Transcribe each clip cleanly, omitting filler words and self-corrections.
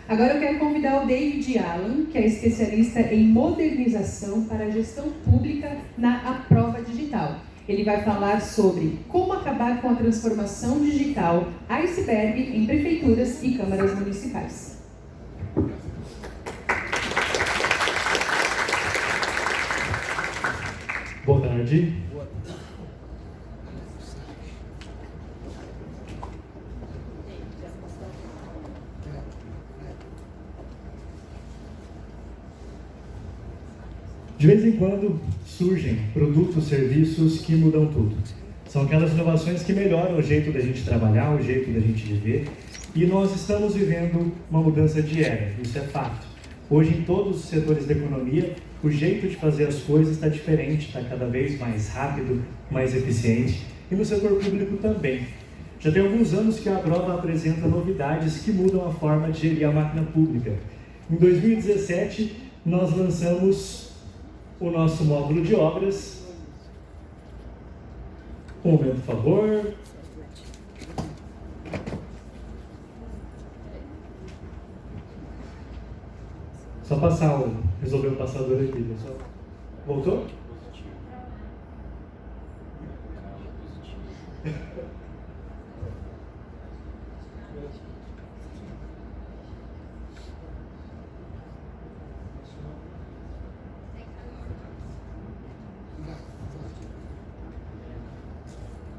Agora eu quero convidar o David Allen, que é especialista em modernização para a gestão pública na Aprova Digital. Ele vai falar sobre como acabar com a transformação digital iceberg em prefeituras e câmaras municipais. Boa tarde. De vez em quando surgem produtos, serviços que mudam tudo. São aquelas inovações que melhoram o jeito da gente trabalhar, o jeito da gente viver. E nós estamos vivendo uma mudança de era, isso é fato. Hoje, em todos os setores da economia, o jeito de fazer as coisas está diferente, está cada vez mais rápido, mais eficiente. E no setor público também. Já tem alguns anos que a Aprova apresenta novidades que mudam a forma de gerir a máquina pública. Em 2017, nós lançamos o nosso módulo de obras. Um momento, por favor. Só passar resolver o passador aqui, pessoal. Voltou?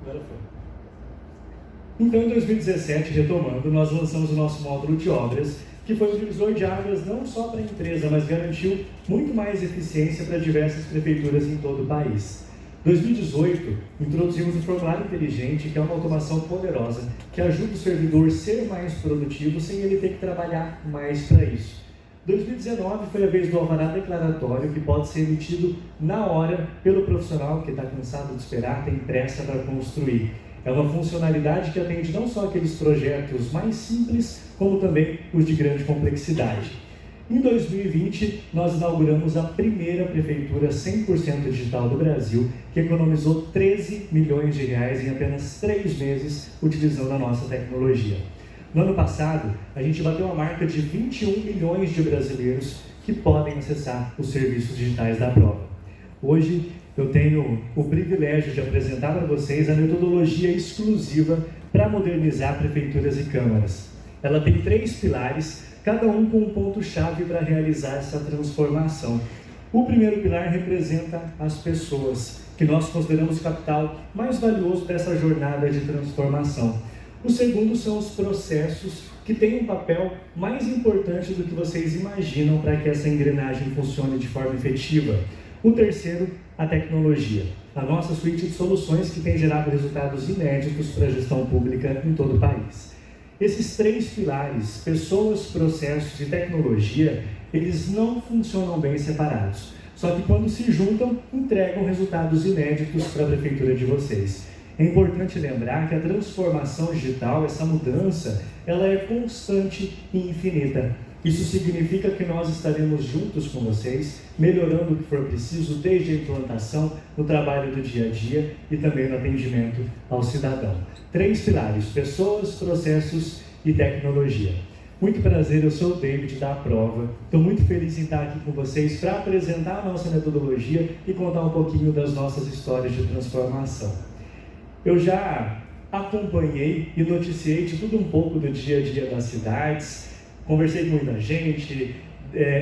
Agora foi. Então, em 2017, retomando, nós lançamos o nosso módulo de obras, que foi um divisor de águas não só para a empresa, mas garantiu muito mais eficiência para diversas prefeituras em todo o país. Em 2018, introduzimos o formulário inteligente, que é uma automação poderosa, que ajuda o servidor a ser mais produtivo sem ele ter que trabalhar mais para isso. 2019 foi a vez do alvará declaratório, que pode ser emitido na hora pelo profissional que está cansado de esperar, tem pressa para construir. É uma funcionalidade que atende não só aqueles projetos mais simples, como também os de grande complexidade. Em 2020, nós inauguramos a primeira prefeitura 100% digital do Brasil, que economizou 13 milhões de reais em apenas 3 meses utilizando a nossa tecnologia. No ano passado, a gente bateu a marca de 21 milhões de brasileiros que podem acessar os serviços digitais da Aprova. Hoje, eu tenho o privilégio de apresentar para vocês a metodologia exclusiva para modernizar prefeituras e câmaras. Ela tem 3 pilares, cada um com um ponto-chave para realizar essa transformação. O primeiro pilar representa as pessoas, que nós consideramos o capital mais valioso dessa jornada de transformação. O segundo são os processos, que têm um papel mais importante do que vocês imaginam para que essa engrenagem funcione de forma efetiva. O terceiro, a tecnologia. A nossa suíte de soluções que tem gerado resultados inéditos para a gestão pública em todo o país. Esses 3 pilares, pessoas, processos e tecnologia, eles não funcionam bem separados. Só que quando se juntam, entregam resultados inéditos para a prefeitura de vocês. É importante lembrar que a transformação digital, essa mudança, ela é constante e infinita. Isso significa que nós estaremos juntos com vocês, melhorando o que for preciso, desde a implantação, no trabalho do dia a dia e também no atendimento ao cidadão. 3 pilares: pessoas, processos e tecnologia. Muito prazer, eu sou o David da Aprova. Estou muito feliz em estar aqui com vocês para apresentar a nossa metodologia e contar um pouquinho das nossas histórias de transformação. Eu já acompanhei e noticiei de tudo um pouco do dia a dia das cidades, conversei com muita gente,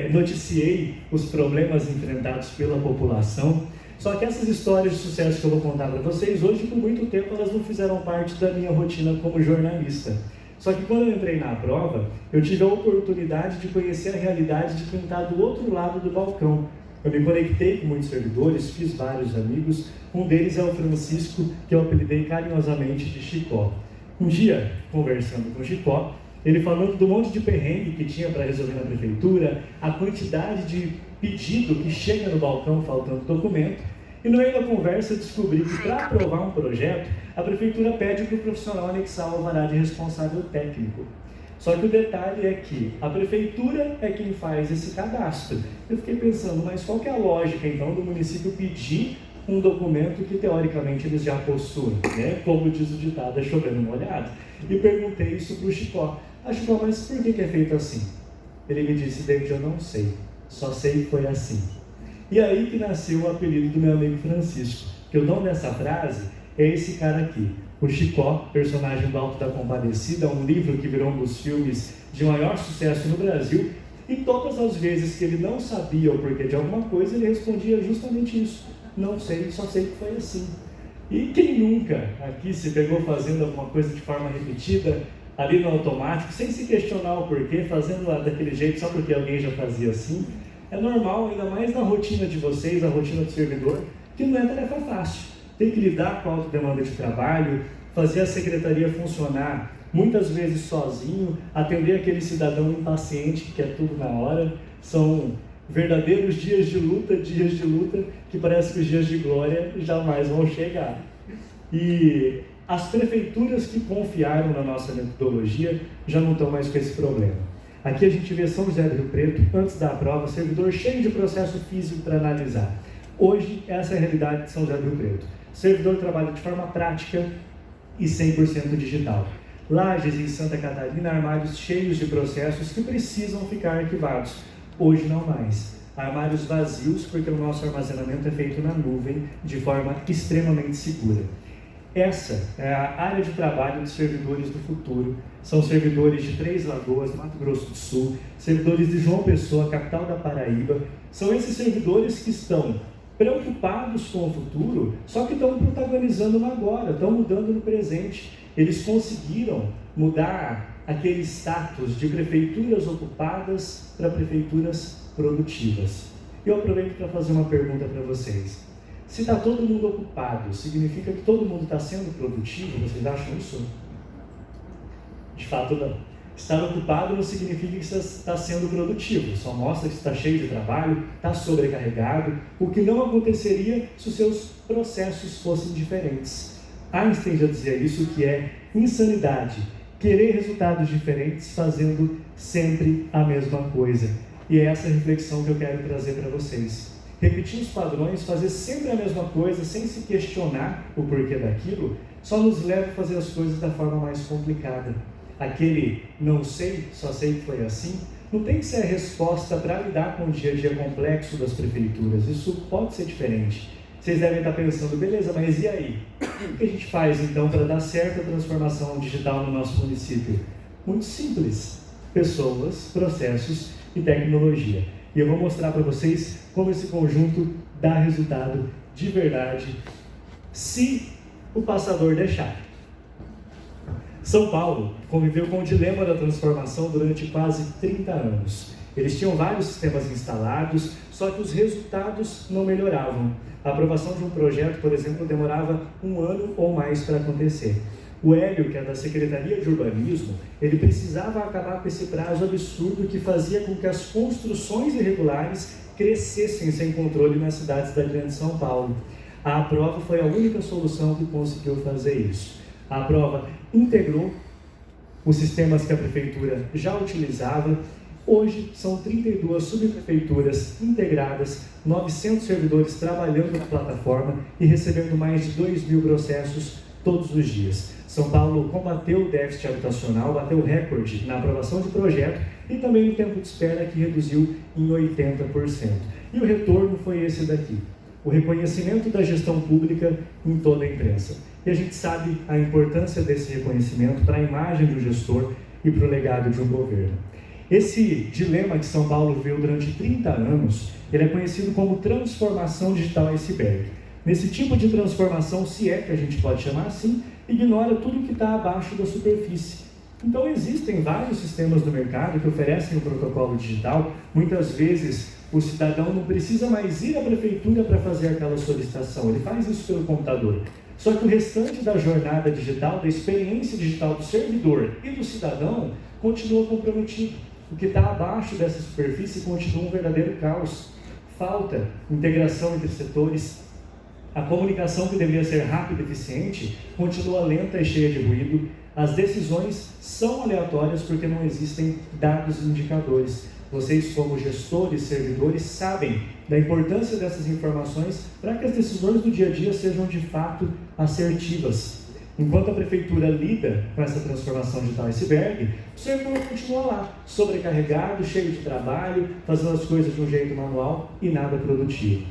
noticiei os problemas enfrentados pela população. Só que essas histórias de sucesso que eu vou contar para vocês, hoje, por muito tempo, elas não fizeram parte da minha rotina como jornalista. Só que quando eu entrei na Aprova, eu tive a oportunidade de conhecer a realidade de quem está do outro lado do balcão. Eu me conectei com muitos servidores, fiz vários amigos. Um deles é o Francisco, que eu apelidei carinhosamente de Chicó. Um dia, conversando com o Chicó, ele falando do monte de perrengue que tinha para resolver na prefeitura, a quantidade de pedido que chega no balcão faltando documento, e no meio da conversa eu descobri que para aprovar um projeto, a prefeitura pede para o profissional anexar o alvará de responsável técnico. Só que o detalhe é que a prefeitura é quem faz esse cadastro. Eu fiquei pensando, mas qual que é a lógica então do município pedir um documento que teoricamente eles já possuem, né? Como diz o ditado, é chovendo molhado. E perguntei isso para o Chicó. Chicó, mas por que é feito assim? Ele me disse: David, eu não sei, só sei que foi assim. E aí que nasceu o apelido do meu amigo Francisco, que o dono dessa frase é esse cara aqui, o Chicó, personagem do Alto da Compadecida, um livro que virou um dos filmes de maior sucesso no Brasil, e todas as vezes que ele não sabia o porquê de alguma coisa, ele respondia justamente isso: não sei, só sei que foi assim. E quem nunca aqui se pegou fazendo alguma coisa de forma repetida, ali no automático, sem se questionar o porquê, fazendo daquele jeito só porque alguém já fazia assim? É normal, ainda mais na rotina de vocês, a rotina do servidor, que não é tarefa fácil. Tem que lidar com a alta demanda de trabalho, fazer a secretaria funcionar muitas vezes sozinho, atender aquele cidadão impaciente que quer tudo na hora. São verdadeiros dias de luta, que parece que os dias de glória jamais vão chegar. E as prefeituras que confiaram na nossa metodologia já não estão mais com esse problema. Aqui a gente vê São José do Rio Preto, antes da prova, servidor cheio de processo físico para analisar. Hoje, essa é a realidade de São José do Rio Preto. O servidor trabalha de forma prática e 100% digital. Lages em Santa Catarina, armários cheios de processos que precisam ficar arquivados. Hoje não mais. Armários vazios, porque o nosso armazenamento é feito na nuvem, de forma extremamente segura. Essa é a área de trabalho dos servidores do futuro. São servidores de Três Lagoas, Mato Grosso do Sul, servidores de João Pessoa, capital da Paraíba. São esses servidores que estão preocupados com o futuro, só que estão protagonizando no agora, estão mudando no presente. Eles conseguiram mudar aquele status de prefeituras ocupadas para prefeituras produtivas. Eu aproveito para fazer uma pergunta para vocês. Se está todo mundo ocupado, significa que todo mundo está sendo produtivo? Vocês acham isso? De fato, não. Estar ocupado não significa que você está sendo produtivo, só mostra que está cheio de trabalho, está sobrecarregado, o que não aconteceria se os seus processos fossem diferentes. Einstein já dizia isso, que é insanidade, querer resultados diferentes fazendo sempre a mesma coisa. E é essa reflexão que eu quero trazer para vocês. Repetir os padrões, fazer sempre a mesma coisa, sem se questionar o porquê daquilo, só nos leva a fazer as coisas da forma mais complicada. Aquele não sei, só sei que foi assim, não tem que ser a resposta para lidar com o dia a dia complexo das prefeituras. Isso pode ser diferente. Vocês devem estar pensando: beleza, mas e aí? O que a gente faz então para dar certo a transformação digital no nosso município? Muito simples: pessoas, processos e tecnologia. E eu vou mostrar para vocês como esse conjunto dá resultado de verdade, se o passador deixar. São Paulo conviveu com o dilema da transformação durante quase 30 anos. Eles tinham vários sistemas instalados, só que os resultados não melhoravam. A aprovação de um projeto, por exemplo, demorava 1 ano ou mais para acontecer. O Hélio, que é da Secretaria de Urbanismo, ele precisava acabar com esse prazo absurdo que fazia com que as construções irregulares crescessem sem controle nas cidades da Grande São Paulo. A Aprova foi a única solução que conseguiu fazer isso. A Aprova integrou os sistemas que a Prefeitura já utilizava. Hoje são 32 subprefeituras integradas, 900 servidores trabalhando na plataforma e recebendo mais de 2.000 processos todos os dias. São Paulo combateu o déficit habitacional, bateu recorde na aprovação de projeto e também no tempo de espera, que reduziu em 80%. E o retorno foi esse daqui: o reconhecimento da gestão pública em toda a imprensa. E a gente sabe a importância desse reconhecimento para a imagem do gestor e para o legado de um governo. Esse dilema que São Paulo viveu durante 30 anos, ele é conhecido como transformação digital iceberg. Nesse tipo de transformação, se é que a gente pode chamar assim, ignora tudo que está abaixo da superfície. Então existem vários sistemas no mercado que oferecem o protocolo digital. Muitas vezes o cidadão não precisa mais ir à prefeitura para fazer aquela solicitação, ele faz isso pelo computador. Só que o restante da jornada digital, da experiência digital do servidor e do cidadão, continua comprometido. O que está abaixo dessa superfície continua um verdadeiro caos. Falta integração entre setores. A comunicação, que deveria ser rápida e eficiente, continua lenta e cheia de ruído. As decisões são aleatórias porque não existem dados e indicadores. Vocês, como gestores, servidores, sabem da importância dessas informações para que as decisões do dia a dia sejam de fato assertivas. Enquanto a prefeitura lida com essa transformação digital iceberg, o servidor continua lá, sobrecarregado, cheio de trabalho, fazendo as coisas de um jeito manual e nada produtivo.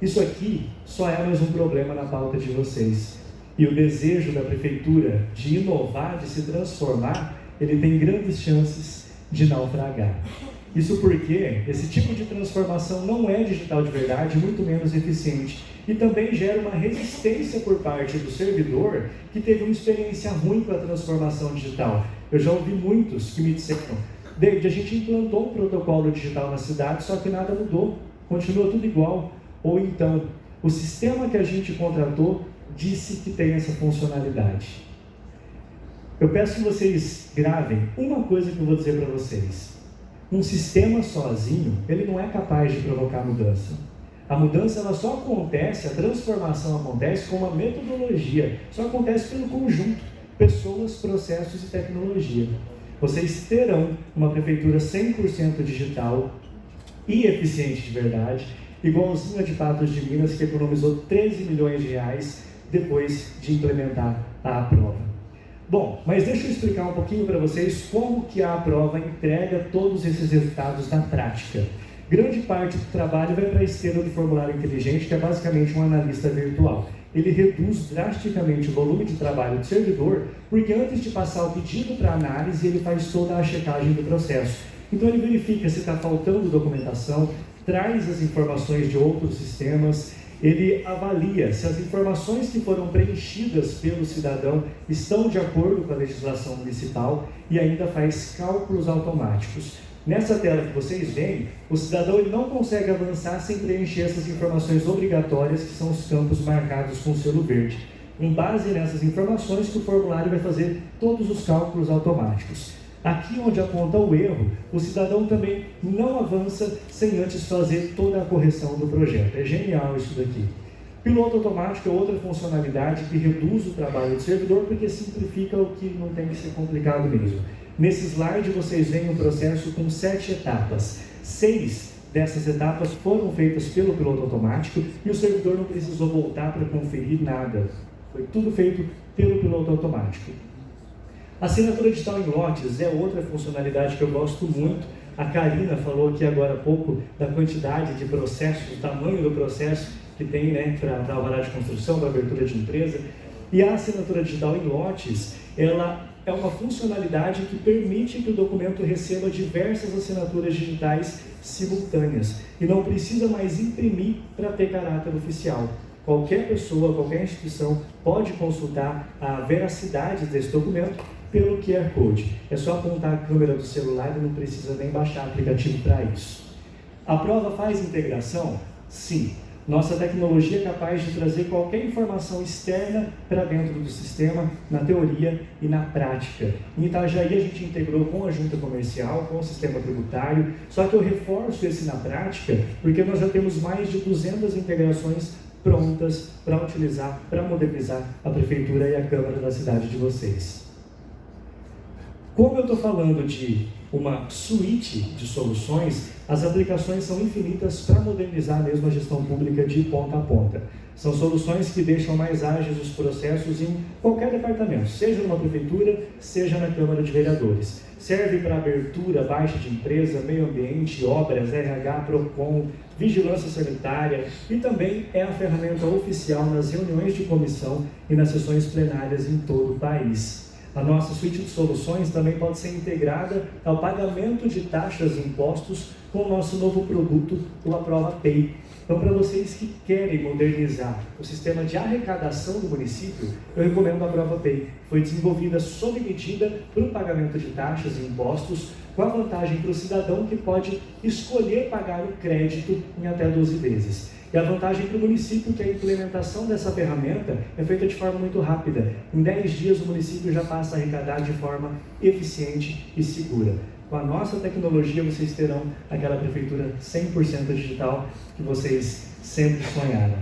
Isso aqui só é mais um problema na pauta de vocês. E o desejo da prefeitura de inovar, de se transformar, ele tem grandes chances de naufragar. Isso porque esse tipo de transformação não é digital de verdade, muito menos eficiente. E também gera uma resistência por parte do servidor que teve uma experiência ruim com a transformação digital. Eu já ouvi muitos que me disseram: David, a gente implantou um protocolo digital na cidade, só que nada mudou, continua tudo igual. Ou então, o sistema que a gente contratou disse que tem essa funcionalidade. Eu peço que vocês gravem uma coisa que eu vou dizer para vocês. Um sistema sozinho, ele não é capaz de provocar mudança. A mudança ela só acontece, a transformação acontece com uma metodologia, só acontece pelo conjunto, pessoas, processos e tecnologia. Vocês terão uma prefeitura 100% digital e eficiente de verdade, igualzinho a de Patos de Minas, que economizou 13 milhões de reais depois de implementar a Aprova. Bom, mas deixa eu explicar um pouquinho para vocês como que a Aprova entrega todos esses resultados na prática. Grande parte do trabalho vai para a esteira do formulário inteligente, que é basicamente um analista virtual. Ele reduz drasticamente o volume de trabalho do servidor, porque antes de passar o pedido para análise, ele faz toda a checagem do processo. Então ele verifica se está faltando documentação, traz as informações de outros sistemas, ele avalia se as informações que foram preenchidas pelo cidadão estão de acordo com a legislação municipal e ainda faz cálculos automáticos. Nessa tela que vocês veem, o cidadão ele não consegue avançar sem preencher essas informações obrigatórias, que são os campos marcados com o selo verde. Com base nessas informações que o formulário vai fazer todos os cálculos automáticos. Aqui onde aponta o erro, o cidadão também não avança sem antes fazer toda a correção do projeto. É genial isso daqui. Piloto automático é outra funcionalidade que reduz o trabalho do servidor, porque simplifica o que não tem que ser complicado mesmo. Nesse slide vocês veem um processo com 7 etapas. 6 dessas etapas foram feitas pelo piloto automático e o servidor não precisou voltar para conferir nada. Foi tudo feito pelo piloto automático. A assinatura digital em lotes é outra funcionalidade que eu gosto muito. A Karina falou aqui agora há pouco da quantidade de processos, do tamanho do processo que tem, né, para alvará de construção, para abertura de empresa. E a assinatura digital em lotes, ela é uma funcionalidade que permite que o documento receba diversas assinaturas digitais simultâneas e não precisa mais imprimir para ter caráter oficial. Qualquer pessoa, qualquer instituição pode consultar a veracidade desse documento pelo QR Code. É só apontar a câmera do celular e não precisa nem baixar aplicativo para isso. A Aprova faz integração? Sim. Nossa tecnologia é capaz de trazer qualquer informação externa para dentro do sistema, na teoria e na prática. Em Itajaí a gente integrou com a junta comercial, com o sistema tributário, só que eu reforço esse na prática, porque nós já temos mais de 200 integrações prontas para utilizar, para modernizar a prefeitura e a Câmara da cidade de vocês. Como eu estou falando de uma suíte de soluções, as aplicações são infinitas para modernizar mesmo a gestão pública de ponta a ponta. São soluções que deixam mais ágeis os processos em qualquer departamento, seja numa prefeitura, seja na Câmara de Vereadores. Serve para abertura, baixa de empresa, meio ambiente, obras, RH, PROCON, vigilância sanitária e também é a ferramenta oficial nas reuniões de comissão e nas sessões plenárias em todo o país. A nossa suíte de soluções também pode ser integrada ao pagamento de taxas e impostos com o nosso novo produto, o Aprova Pay. Então, para vocês que querem modernizar o sistema de arrecadação do município, eu recomendo a Aprova Pay. Foi desenvolvida sob medida para o pagamento de taxas e impostos, com a vantagem para o cidadão que pode escolher pagar o crédito em até 12 vezes. E a vantagem para o município que a implementação dessa ferramenta é feita de forma muito rápida. Em 10 dias o município já passa a arrecadar de forma eficiente e segura. Com a nossa tecnologia vocês terão aquela prefeitura 100% digital que vocês sempre sonharam.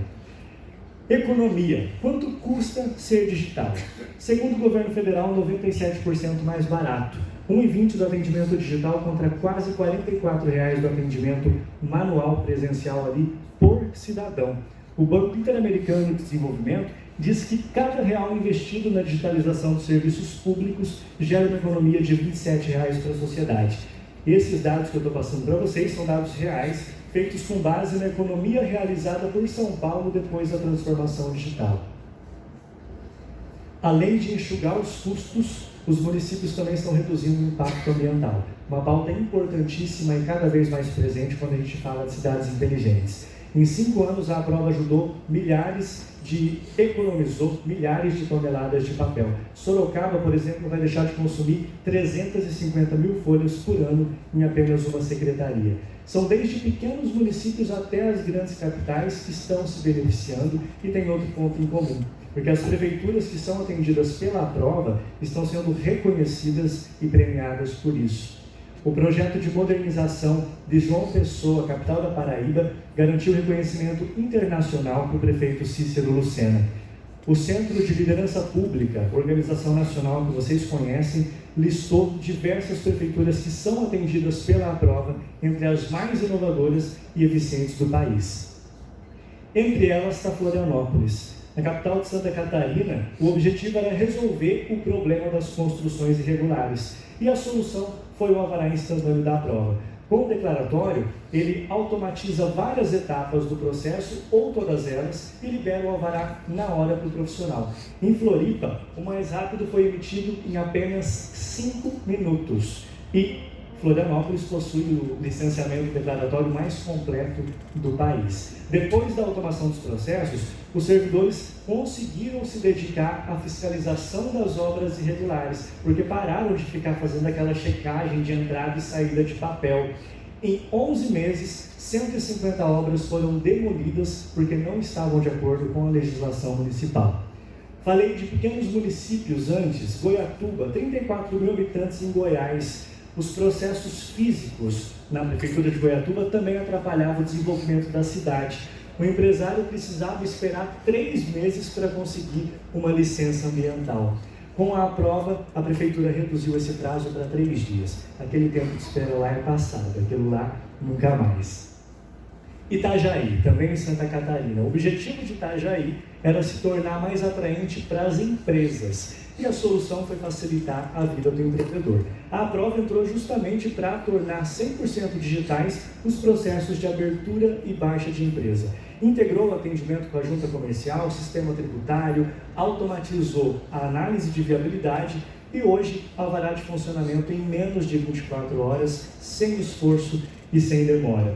Economia. Quanto custa ser digital? Segundo o governo federal, 97% mais barato. 1,20 do atendimento digital contra quase R$ 44,00 do atendimento manual presencial ali por cidadão. O Banco Interamericano de Desenvolvimento diz que cada real investido na digitalização dos serviços públicos gera uma economia de R$ 27 para a sociedade. Esses dados que eu estou passando para vocês são dados reais, feitos com base na economia realizada por São Paulo depois da transformação digital. Além de enxugar os custos, os municípios também estão reduzindo o impacto ambiental. Uma pauta importantíssima e cada vez mais presente quando a gente fala de cidades inteligentes. Em 5 anos, a Aprova economizou milhares de toneladas de papel. Sorocaba, por exemplo, vai deixar de consumir 350 mil folhas por ano em apenas uma secretaria. São desde pequenos municípios até as grandes capitais que estão se beneficiando, e tem outro ponto em comum, porque as prefeituras que são atendidas pela Aprova estão sendo reconhecidas e premiadas por isso. O projeto de modernização de João Pessoa, capital da Paraíba, garantiu reconhecimento internacional para o prefeito Cícero Lucena. O Centro de Liderança Pública, organização nacional que vocês conhecem, listou diversas prefeituras que são atendidas pela Aprova entre as mais inovadoras e eficientes do país. Entre elas está Florianópolis. Na capital de Santa Catarina, o objetivo era resolver o problema das construções irregulares, e a solução foi o alvará instantâneo da Aprova. Com o declaratório, ele automatiza várias etapas do processo, ou todas elas, e libera o alvará na hora para o profissional. Em Floripa, o mais rápido foi emitido em apenas 5 minutos. E Florianópolis possui o licenciamento declaratório mais completo do país. Depois da automação dos processos, os servidores conseguiram se dedicar à fiscalização das obras irregulares, porque pararam de ficar fazendo aquela checagem de entrada e saída de papel. Em 11 meses, 150 obras foram demolidas porque não estavam de acordo com a legislação municipal. Falei de pequenos municípios antes. Goiatuba, 34 mil habitantes em Goiás. Os processos físicos na prefeitura de Goiatuba também atrapalhavam o desenvolvimento da cidade. O empresário precisava esperar 3 meses para conseguir uma licença ambiental. Com a Aprova, a prefeitura reduziu esse prazo para 3 dias. Aquele tempo de espera lá é passado, aquilo lá nunca mais. Itajaí, também em Santa Catarina. O objetivo de Itajaí era se tornar mais atraente para as empresas. E a solução foi facilitar a vida do empreendedor. A Aprova entrou justamente para tornar 100% digitais os processos de abertura e baixa de empresa. Integrou o atendimento com a junta comercial, o sistema tributário, automatizou a análise de viabilidade e hoje alvará de funcionamento em menos de 24 horas, sem esforço e sem demora.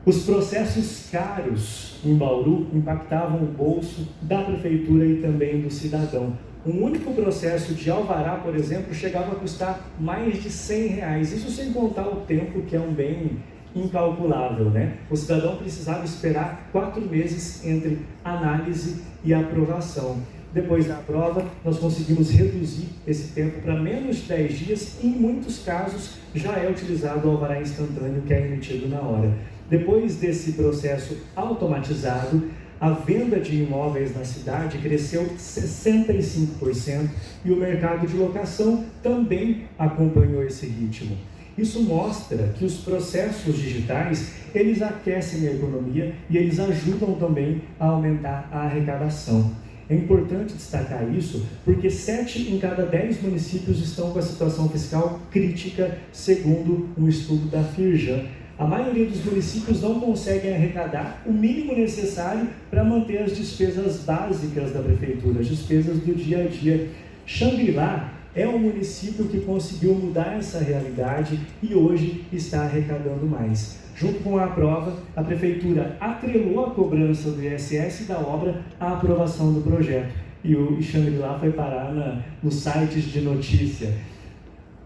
Os processos caros em Bauru impactavam o bolso da prefeitura e também do cidadão. Um único processo de alvará, por exemplo, chegava a custar mais de R$100. Isso sem contar o tempo, que é um bem incalculável, né? O cidadão precisava esperar 4 meses entre análise e aprovação. Depois da prova, nós conseguimos reduzir esse tempo para menos de 10 dias e, em muitos casos, já é utilizado o alvará instantâneo, que é emitido na hora. Depois desse processo automatizado, a venda de imóveis na cidade cresceu 65% e o mercado de locação também acompanhou esse ritmo. Isso mostra que os processos digitais, eles aquecem a economia e eles ajudam também a aumentar a arrecadação. É importante destacar isso porque 7 em cada 10 municípios estão com a situação fiscal crítica, segundo um estudo da Firjan. A maioria dos municípios não conseguem arrecadar o mínimo necessário para manter as despesas básicas da prefeitura, as despesas do dia a dia. Xangri-Lá é um município que conseguiu mudar essa realidade e hoje está arrecadando mais. Junto com a Aprova, a prefeitura atrelou a cobrança do ISS da obra à aprovação do projeto. E o Xangri-Lá foi parar nos sites de notícia.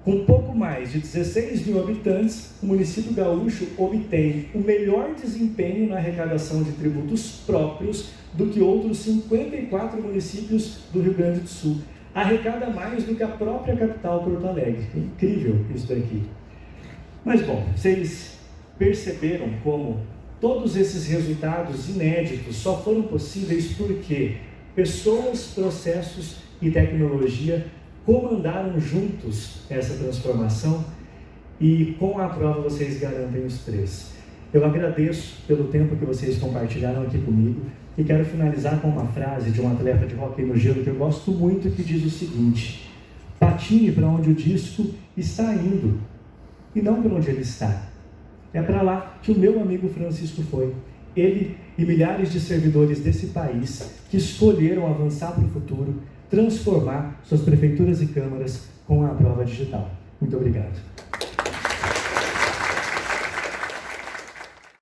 Com pouco mais de 16 mil habitantes, o município gaúcho obtém o melhor desempenho na arrecadação de tributos próprios do que outros 54 municípios do Rio Grande do Sul. Arrecada mais do que a própria capital, Porto Alegre. É incrível isso daqui. Mas, bom, vocês perceberam como todos esses resultados inéditos só foram possíveis porque pessoas, processos e tecnologia comandaram juntos essa transformação e com a Aprova vocês garantem os 3. Eu agradeço pelo tempo que vocês compartilharam aqui comigo. E quero finalizar com uma frase de um atleta de hóquei no gelo que eu gosto muito, que diz o seguinte: patine para onde o disco está indo, e não para onde ele está. É para lá que o meu amigo Francisco foi. Ele e milhares de servidores desse país que escolheram avançar para o futuro, transformar suas prefeituras e câmaras com a prova digital. Muito obrigado.